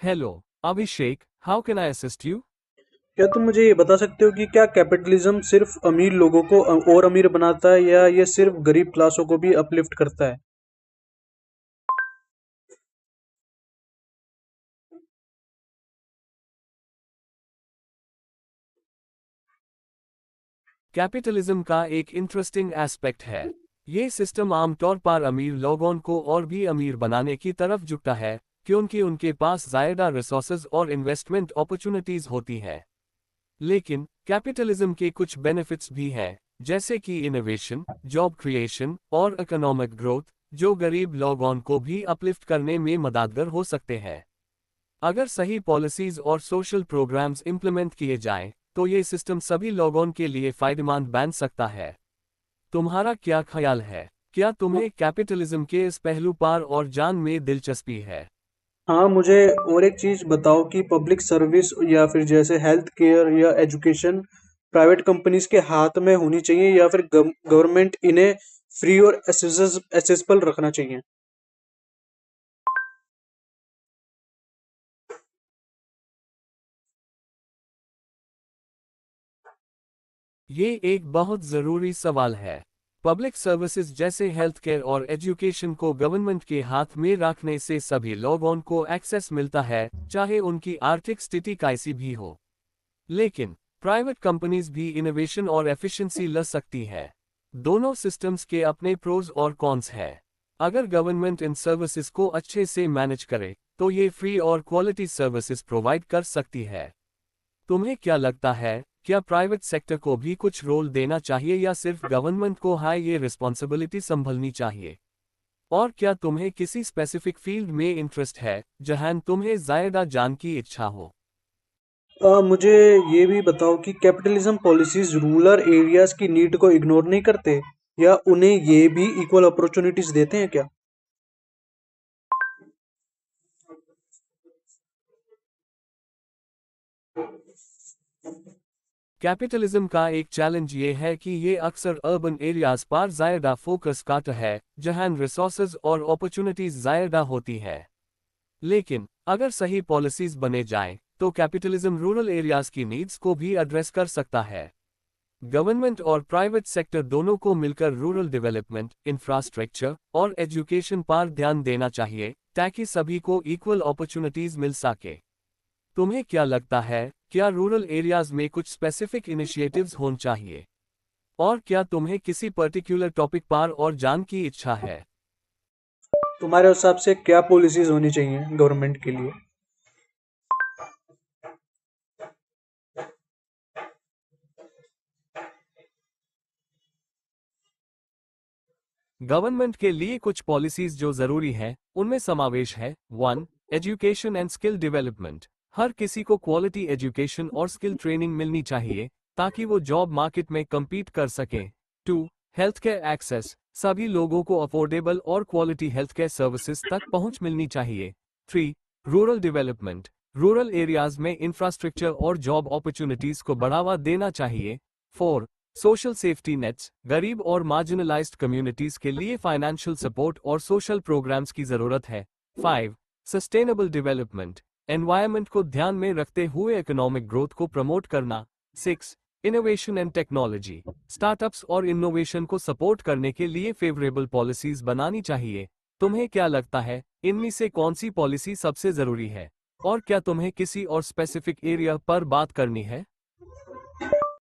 Hello Abhishek, how can I assist you? क्या तुम मुझे ये बता सकते हो कि क्या कैपिटलिज्म सिर्फ अमीर लोगों को और अमीर बनाता है या ये सिर्फ गरीब क्लासों को भी अपलिफ्ट करता है? कैपिटलिज्म का एक इंटरेस्टिंग एस्पेक्ट है। ये सिस्टम आमतौर पर अमीर लोगों को और भी अमीर बनाने की तरफ झुकता है, क्योंकि उनके पास ज़्यादा रिसोर्सेज और इन्वेस्टमेंट अपॉर्चुनिटीज होती हैं। लेकिन कैपिटलिज्म के कुछ बेनिफिट्स भी हैं, जैसे कि इनोवेशन, जॉब क्रिएशन और इकोनॉमिक ग्रोथ, जो गरीब लोगों को भी अपलिफ्ट करने में मददगार हो सकते हैं। अगर सही पॉलिसीज और सोशल प्रोग्राम्स इम्प्लीमेंट किए जाएं, तो ये सिस्टम सभी लोगों के लिए फायदेमंद बन सकता है। तुम्हारा क्या ख्याल है? क्या तुम्हें कैपिटलिज्म के इस पहलू पर और जान में दिलचस्पी है? हाँ, मुझे और एक चीज़ बताओ कि पब्लिक सर्विस या फिर जैसे हेल्थ केयर या एजुकेशन प्राइवेट कंपनीज के हाथ में होनी चाहिए या फिर गवर्नमेंट इन्हें फ्री और एसेसिबल रखना चाहिए? ये एक बहुत ज़रूरी सवाल है। पब्लिक सर्विसेज जैसे हेल्थ केयर और एजुकेशन को गवर्नमेंट के हाथ में रखने से सभी लोगों को एक्सेस मिलता है, चाहे उनकी आर्थिक स्थिति कैसी भी हो। लेकिन प्राइवेट कंपनीज भी इनोवेशन और एफिशिएंसी ला सकती है। दोनों सिस्टम्स के अपने प्रोज और कॉन्स हैं। अगर गवर्नमेंट इन सर्विसेज को अच्छे से मैनेज करे, तो ये फ्री और क्वालिटी सर्विसेज प्रोवाइड कर सकती है। तुम्हें क्या लगता है, क्या प्राइवेट सेक्टर को भी कुछ रोल देना चाहिए या सिर्फ गवर्नमेंट को ये रिस्पॉन्सिबिलिटी संभलनी चाहिए? और क्या तुम्हें किसी स्पेसिफिक फील्ड में इंटरेस्ट है, जहां तुम्हें ज्यादा जान की इच्छा हो? मुझे ये भी बताओ कि कैपिटलिज्म पॉलिसीज रूरल एरियाज की नीड को इग्नोर नहीं करते या उन्हें ये भी इक्वल अपॉर्चुनिटीज देते हैं क्या? कैपिटलिज्म का एक चैलेंज ये है कि ये अक्सर अर्बन एरियाज पर ज्यादा फोकस करता है, जहां रिसोर्सेज और अपॉर्चुनिटीज ज्यादा होती है। लेकिन अगर सही पॉलिसीज बने जाएं, तो कैपिटलिज्म रूरल एरियाज की नीड्स को भी एड्रेस कर सकता है। गवर्नमेंट और प्राइवेट सेक्टर दोनों को मिलकर रूरल डेवलपमेंट, इंफ्रास्ट्रक्चर और एजुकेशन पर ध्यान देना चाहिए, ताकि सभी को इक्वल अपॉर्चुनिटीज मिल सके। तुम्हें क्या लगता है, क्या रूरल एरियाज में कुछ स्पेसिफिक इनिशिएटिव्स होने चाहिए? और क्या तुम्हें किसी पर्टिकुलर टॉपिक पर और जान की इच्छा है? तुम्हारे हिसाब से क्या पॉलिसीज होनी चाहिए गवर्नमेंट के लिए? गवर्नमेंट के लिए कुछ पॉलिसीज जो जरूरी है, उनमें समावेश है: 1. Education and skill development. हर किसी को क्वालिटी एजुकेशन और स्किल ट्रेनिंग मिलनी चाहिए, ताकि वो जॉब मार्केट में compete कर सकें। 2. Health care access. सभी लोगों को अफोर्डेबल और क्वालिटी हेल्थ केयर सर्विसेज तक पहुंच मिलनी चाहिए। 3. Rural development. रूरल एरियाज में इंफ्रास्ट्रक्चर और जॉब अपॉर्चुनिटीज को बढ़ावा देना चाहिए। 4. Social safety nets. गरीब और मार्जिनलाइज्ड कम्युनिटीज के लिए फाइनेंशियल सपोर्ट और सोशल प्रोग्राम्स की जरूरत है। 5. Sustainable development. एनवायरनमेंट को ध्यान में रखते हुए इकोनॉमिक ग्रोथ को प्रमोट करना। 6. Innovation and technology. स्टार्टअप्स और इनोवेशन को सपोर्ट करने के लिए फेवरेबल पॉलिसीज बनानी चाहिए। तुम्हें क्या लगता है, इनमें से कौन सी पॉलिसी सबसे जरूरी है? और क्या तुम्हें किसी और स्पेसिफिक एरिया पर बात करनी है?